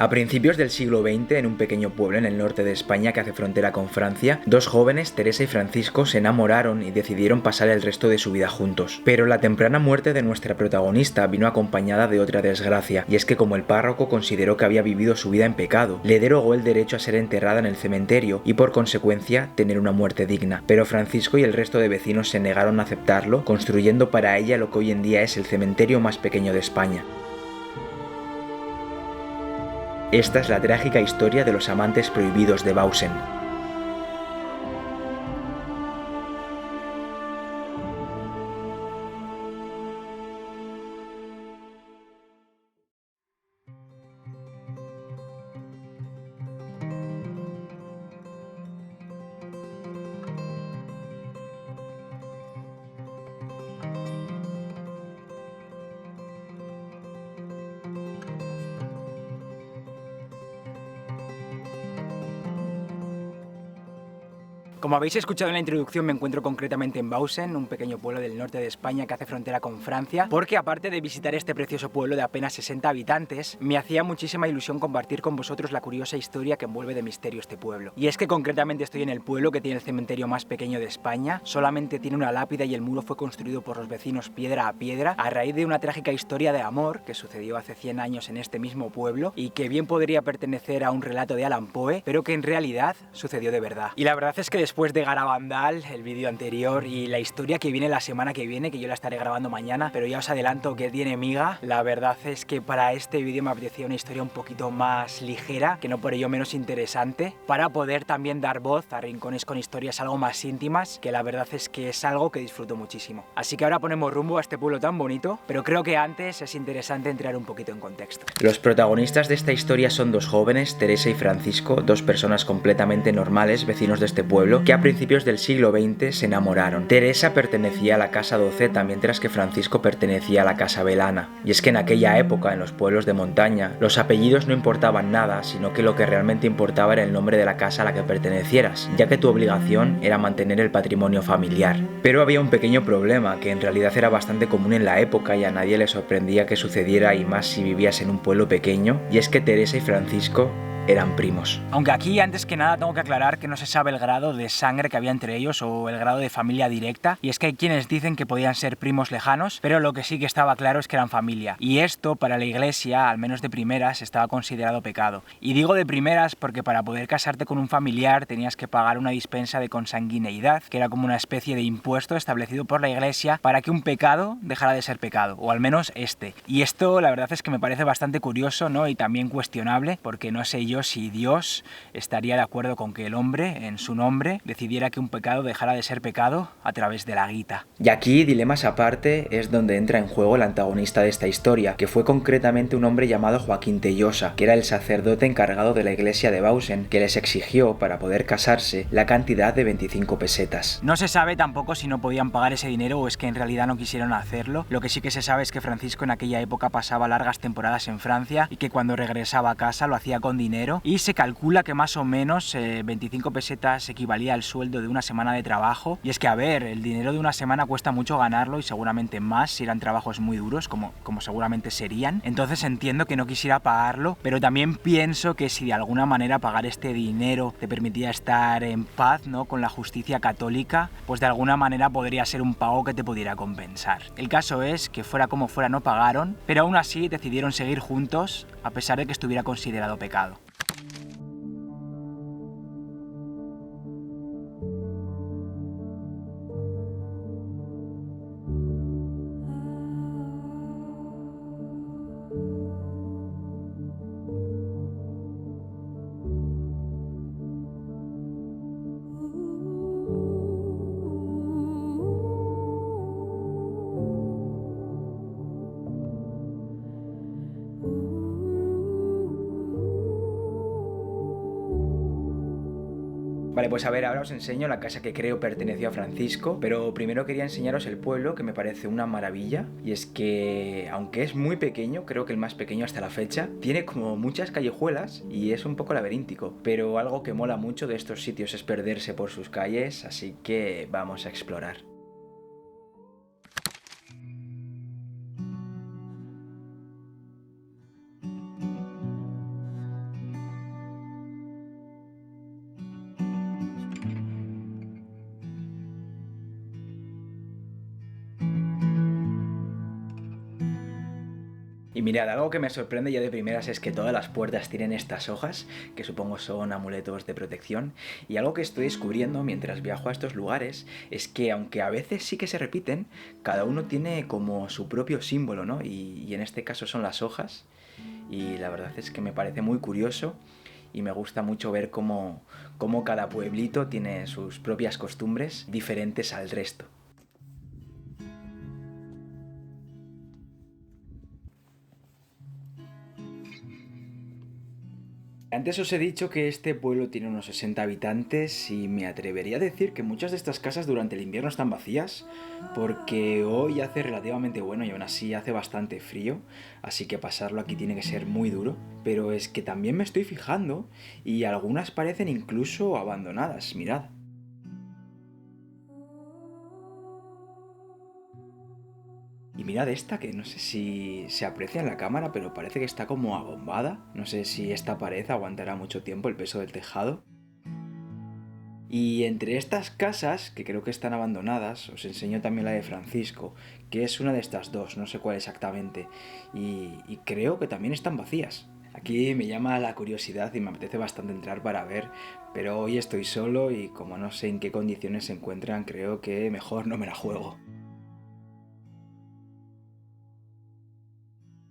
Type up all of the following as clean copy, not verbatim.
A principios del siglo XX, en un pequeño pueblo en el norte de España que hace frontera con Francia, dos jóvenes, Teresa y Francisco, se enamoraron y decidieron pasar el resto de su vida juntos. Pero la temprana muerte de nuestra protagonista vino acompañada de otra desgracia, y es que como el párroco consideró que había vivido su vida en pecado, le derogó el derecho a ser enterrada en el cementerio y por consecuencia tener una muerte digna. Pero Francisco y el resto de vecinos se negaron a aceptarlo, construyendo para ella lo que hoy en día es el cementerio más pequeño de España. Esta es la trágica historia de los amantes prohibidos de Bausen. Como habéis escuchado en la introducción, me encuentro concretamente en Bausen, un pequeño pueblo del norte de España que hace frontera con Francia, porque aparte de visitar este precioso pueblo de apenas 60 habitantes, me hacía muchísima ilusión compartir con vosotros la curiosa historia que envuelve de misterio este pueblo. Y es que concretamente estoy en el pueblo que tiene el cementerio más pequeño de España, solamente tiene una lápida y el muro fue construido por los vecinos piedra a piedra a raíz de una trágica historia de amor que sucedió hace 100 años en este mismo pueblo y que bien podría pertenecer a un relato de Allan Poe, pero que en realidad sucedió de verdad. Y la verdad es que después de Garabandal, el vídeo anterior y la historia que viene la semana que viene, que yo la estaré grabando mañana, pero ya os adelanto que tiene miga, la verdad es que para este vídeo me apetecía una historia un poquito más ligera, que no por ello menos interesante, para poder también dar voz a rincones con historias algo más íntimas, que la verdad es que es algo que disfruto muchísimo. Así que ahora ponemos rumbo a este pueblo tan bonito, pero creo que antes es interesante entrar un poquito en contexto. Los protagonistas de esta historia son dos jóvenes, Teresa y Francisco, dos personas completamente normales, vecinos de este pueblo, que a principios del siglo XX se enamoraron. Teresa pertenecía a la casa Doceta, mientras que Francisco pertenecía a la casa Belana. Y es que en aquella época, en los pueblos de montaña, los apellidos no importaban nada, sino que lo que realmente importaba era el nombre de la casa a la que pertenecieras, ya que tu obligación era mantener el patrimonio familiar. Pero había un pequeño problema, que en realidad era bastante común en la época y a nadie le sorprendía que sucediera, y más si vivías en un pueblo pequeño, y es que Teresa y Francisco eran primos. Aunque aquí, antes que nada, tengo que aclarar que no se sabe el grado de sangre que había entre ellos o el grado de familia directa, y es que hay quienes dicen que podían ser primos lejanos, pero lo que sí que estaba claro es que eran familia. Y esto, para la iglesia, al menos de primeras, estaba considerado pecado. Y digo de primeras porque para poder casarte con un familiar tenías que pagar una dispensa de consanguineidad, que era como una especie de impuesto establecido por la iglesia para que un pecado dejara de ser pecado, o al menos este. Y esto, la verdad es que me parece bastante curioso, ¿no? Y también cuestionable, porque no sé yo si Dios estaría de acuerdo con que el hombre, en su nombre, decidiera que un pecado dejara de ser pecado a través de la guita. Y aquí, dilemas aparte, es donde entra en juego el antagonista de esta historia, que fue concretamente un hombre llamado Joaquín Tellosa, que era el sacerdote encargado de la iglesia de Bausen, que les exigió, para poder casarse, la cantidad de 25 pesetas. No se sabe tampoco si no podían pagar ese dinero o es que en realidad no quisieron hacerlo. Lo que sí que se sabe es que Francisco en aquella época pasaba largas temporadas en Francia y que cuando regresaba a casa lo hacía con dinero, y se calcula que más o menos 25 pesetas equivalía al sueldo de una semana de trabajo. Y es que, a ver, el dinero de una semana cuesta mucho ganarlo y seguramente más si eran trabajos muy duros, como seguramente serían. Entonces entiendo que no quisiera pagarlo, pero también pienso que si de alguna manera pagar este dinero te permitía estar en paz, ¿no?, con la justicia católica, pues de alguna manera podría ser un pago que te pudiera compensar. El caso es que fuera como fuera no pagaron, pero aún así decidieron seguir juntos a pesar de que estuviera considerado pecado. Vale, pues a ver, ahora os enseño la casa que creo perteneció a Francisco, pero primero quería enseñaros el pueblo, que me parece una maravilla, y es que, aunque es muy pequeño, creo que el más pequeño hasta la fecha, tiene como muchas callejuelas y es un poco laberíntico, pero algo que mola mucho de estos sitios es perderse por sus calles, así que vamos a explorar. Y mirad, algo que me sorprende ya de primeras es que todas las puertas tienen estas hojas, que supongo son amuletos de protección, y algo que estoy descubriendo mientras viajo a estos lugares es que aunque a veces sí que se repiten, cada uno tiene como su propio símbolo, ¿no? Y en este caso son las hojas, y la verdad es que me parece muy curioso y me gusta mucho ver cómo cada pueblito tiene sus propias costumbres diferentes al resto. Antes os he dicho que este pueblo tiene unos 60 habitantes y me atrevería a decir que muchas de estas casas durante el invierno están vacías porque hoy hace relativamente bueno y aún así hace bastante frío, así que pasarlo aquí tiene que ser muy duro. Pero es que también me estoy fijando y algunas parecen incluso abandonadas, mirad. Y mirad esta, que no sé si se aprecia en la cámara, pero parece que está como abombada. No sé si esta pared aguantará mucho tiempo el peso del tejado. Y entre estas casas, que creo que están abandonadas, os enseño también la de Francisco, que es una de estas dos, no sé cuál exactamente. Y creo que también están vacías. Aquí me llama la curiosidad y me apetece bastante entrar para ver, pero hoy estoy solo y como no sé en qué condiciones se encuentran, creo que mejor no me la juego.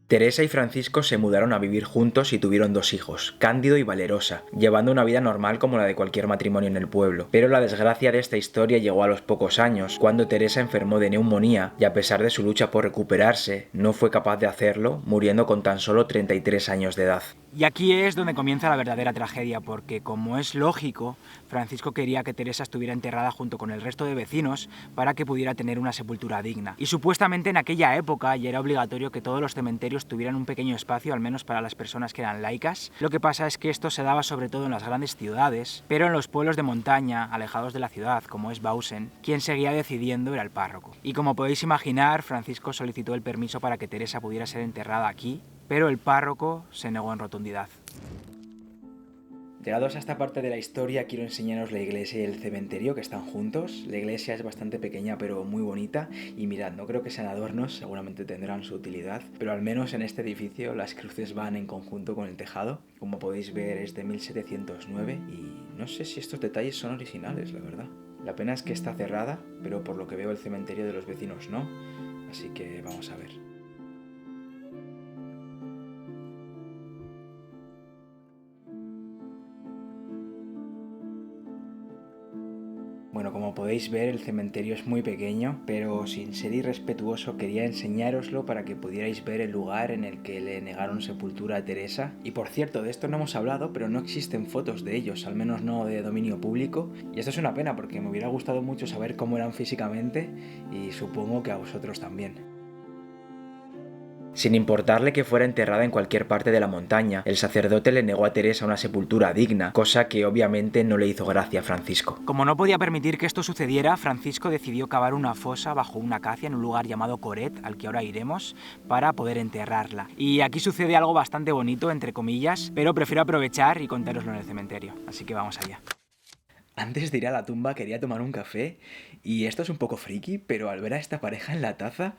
Teresa y Francisco se mudaron a vivir juntos y tuvieron 2 hijos, Cándido y Valerosa, llevando una vida normal como la de cualquier matrimonio en el pueblo. Pero la desgracia de esta historia llegó a los pocos años, cuando Teresa enfermó de neumonía y a pesar de su lucha por recuperarse, no fue capaz de hacerlo, muriendo con tan solo 33 años de edad. Y aquí es donde comienza la verdadera tragedia, porque como es lógico, Francisco quería que Teresa estuviera enterrada junto con el resto de vecinos para que pudiera tener una sepultura digna. Y supuestamente en aquella época ya era obligatorio que todos los cementerios tuvieran un pequeño espacio, al menos para las personas que eran laicas. Lo que pasa es que esto se daba sobre todo en las grandes ciudades, pero en los pueblos de montaña, alejados de la ciudad, como es Bausen, quien seguía decidiendo era el párroco. Y como podéis imaginar, Francisco solicitó el permiso para que Teresa pudiera ser enterrada aquí, pero el párroco se negó en rotundidad. Llegados a esta parte de la historia, quiero enseñaros la iglesia y el cementerio que están juntos. La iglesia es bastante pequeña pero muy bonita y mirad, no creo que sean adornos, seguramente tendrán su utilidad, pero al menos en este edificio las cruces van en conjunto con el tejado. Como podéis ver es de 1709 y no sé si estos detalles son originales, la verdad. La pena es que está cerrada, pero por lo que veo el cementerio de los vecinos no, así que vamos a ver. Bueno, como podéis ver, el cementerio es muy pequeño, pero sin ser irrespetuoso quería enseñároslo para que pudierais ver el lugar en el que le negaron sepultura a Teresa. Y por cierto, de esto no hemos hablado, pero no existen fotos de ellos, al menos no de dominio público. Y esto es una pena porque me hubiera gustado mucho saber cómo eran físicamente y supongo que a vosotros también. Sin importarle que fuera enterrada en cualquier parte de la montaña, el sacerdote le negó a Teresa una sepultura digna, cosa que obviamente no le hizo gracia a Francisco. Como no podía permitir que esto sucediera, Francisco decidió cavar una fosa bajo una acacia en un lugar llamado Coret, al que ahora iremos, para poder enterrarla. Y aquí sucede algo bastante bonito, entre comillas, pero prefiero aprovechar y contároslo en el cementerio, así que vamos allá. Antes de ir a la tumba quería tomar un café y esto es un poco friki, pero al ver a esta pareja en la taza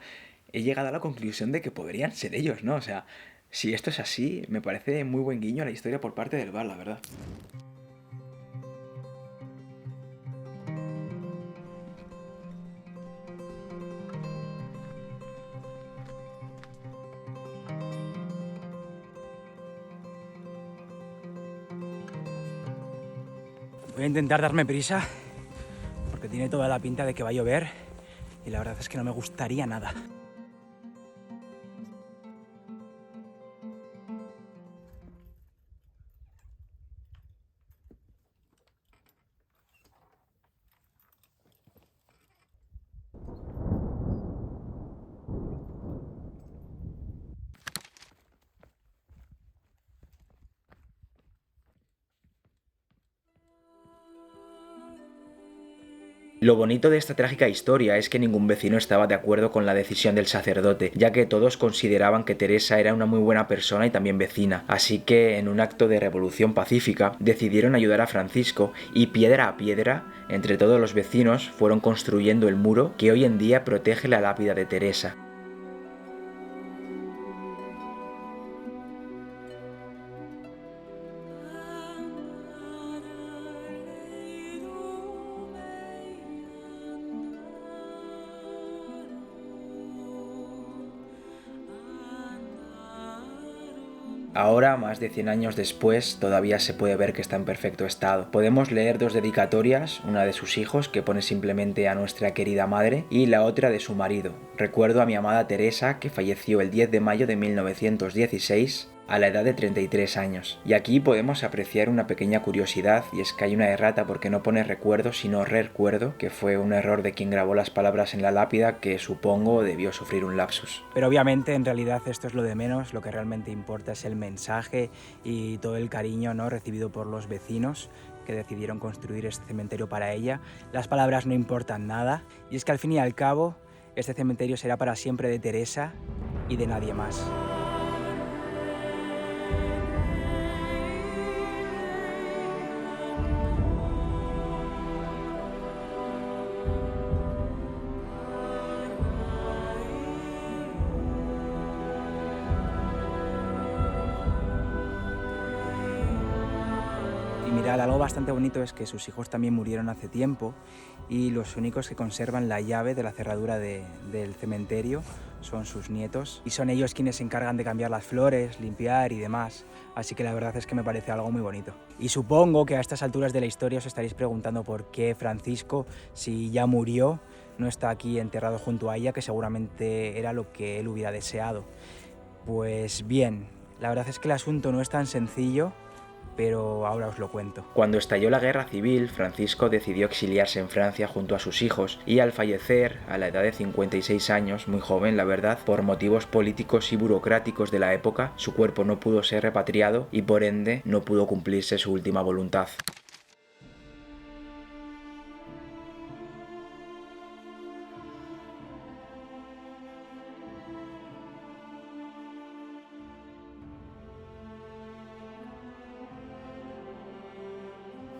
he llegado a la conclusión de que podrían ser ellos, ¿no? O sea, si esto es así, me parece muy buen guiño a la historia por parte del bar, la verdad. Voy a intentar darme prisa, porque tiene toda la pinta de que va a llover y la verdad es que no me gustaría nada. Lo bonito de esta trágica historia es que ningún vecino estaba de acuerdo con la decisión del sacerdote, ya que todos consideraban que Teresa era una muy buena persona y también vecina, así que en un acto de revolución pacífica decidieron ayudar a Francisco y piedra a piedra, entre todos los vecinos, fueron construyendo el muro que hoy en día protege la lápida de Teresa. Ahora, más de 100 años después, todavía se puede ver que está en perfecto estado. Podemos leer dos dedicatorias, una de sus hijos, que pone simplemente a nuestra querida madre, y la otra de su marido. Recuerdo a mi amada Teresa, que falleció el 10 de mayo de 1916, a la edad de 33 años. Y aquí podemos apreciar una pequeña curiosidad, y es que hay una errata porque no pone recuerdo sino recuerdo, que fue un error de quien grabó las palabras en la lápida, que supongo debió sufrir un lapsus. Pero obviamente en realidad esto es lo de menos, lo que realmente importa es el mensaje y todo el cariño, ¿no?, recibido por los vecinos que decidieron construir este cementerio para ella. Las palabras no importan nada, y es que al fin y al cabo este cementerio será para siempre de Teresa y de nadie más. Y mirad, algo bastante bonito es que sus hijos también murieron hace tiempo y los únicos que conservan la llave de la cerradura del cementerio son sus nietos, y son ellos quienes se encargan de cambiar las flores, limpiar y demás. Así que la verdad es que me parece algo muy bonito. Y supongo que a estas alturas de la historia os estaréis preguntando por qué Francisco, si ya murió, no está aquí enterrado junto a ella, que seguramente era lo que él hubiera deseado. Pues bien, la verdad es que el asunto no es tan sencillo, pero ahora os lo cuento. Cuando estalló la guerra civil, Francisco decidió exiliarse en Francia junto a sus hijos, y al fallecer, a la edad de 56 años, muy joven la verdad, por motivos políticos y burocráticos de la época, su cuerpo no pudo ser repatriado y por ende no pudo cumplirse su última voluntad.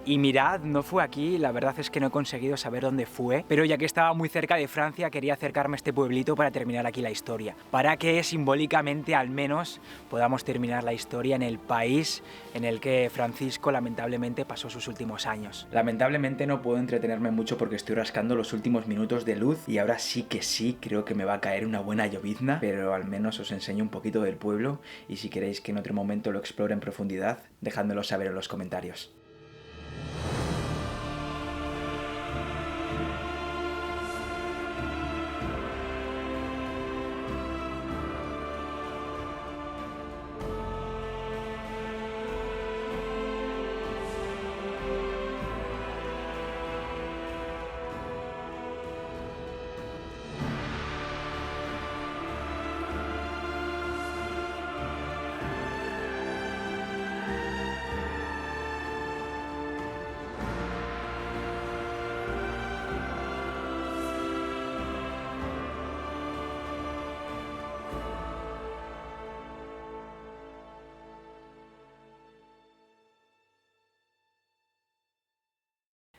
Y mirad, no fue aquí, la verdad es que no he conseguido saber dónde fue, pero ya que estaba muy cerca de Francia quería acercarme a este pueblito para terminar aquí la historia, para que simbólicamente al menos podamos terminar la historia en el país en el que Francisco lamentablemente pasó sus últimos años. Lamentablemente no puedo entretenerme mucho porque estoy rascando los últimos minutos de luz y ahora sí que sí, creo que me va a caer una buena llovizna, pero al menos os enseño un poquito del pueblo, y si queréis que en otro momento lo explore en profundidad, dejádmelo saber en los comentarios.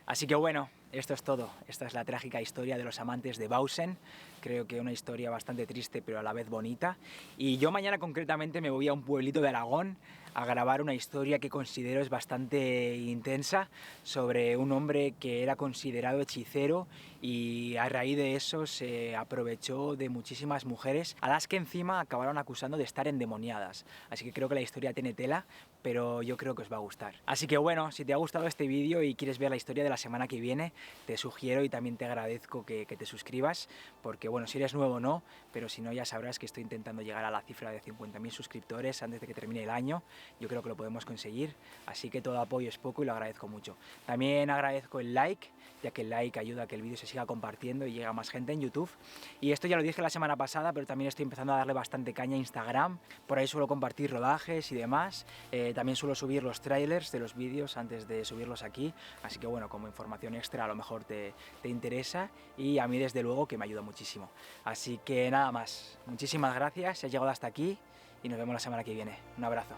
Así que bueno, esto es todo. Esta es la trágica historia de los amantes de Bausen. Creo que una historia bastante triste pero a la vez bonita. Y yo mañana concretamente me voy a un pueblito de Aragón a grabar una historia que considero es bastante intensa, sobre un hombre que era considerado hechicero y a raíz de eso se aprovechó de muchísimas mujeres a las que encima acabaron acusando de estar endemoniadas. Así que creo que la historia tiene tela, pero yo creo que os va a gustar. Así que bueno, si te ha gustado este vídeo y quieres ver la historia de la semana que viene, te sugiero y también te agradezco que te suscribas, porque bueno, si eres nuevo no, pero si no ya sabrás que estoy intentando llegar a la cifra de 50.000 suscriptores antes de que termine el año. Yo creo que lo podemos conseguir, así que todo apoyo es poco y lo agradezco mucho. También agradezco el like, ya que el like ayuda a que el vídeo se siga compartiendo y llegue a más gente en YouTube. Y esto ya lo dije la semana pasada, pero también estoy empezando a darle bastante caña a Instagram. Por ahí suelo compartir rodajes y demás. También suelo subir los trailers de los vídeos antes de subirlos aquí. Así que bueno, como información extra a lo mejor te interesa, y a mí desde luego que me ayuda muchísimo. Así que nada más, muchísimas gracias si has llegado hasta aquí y nos vemos la semana que viene. Un abrazo.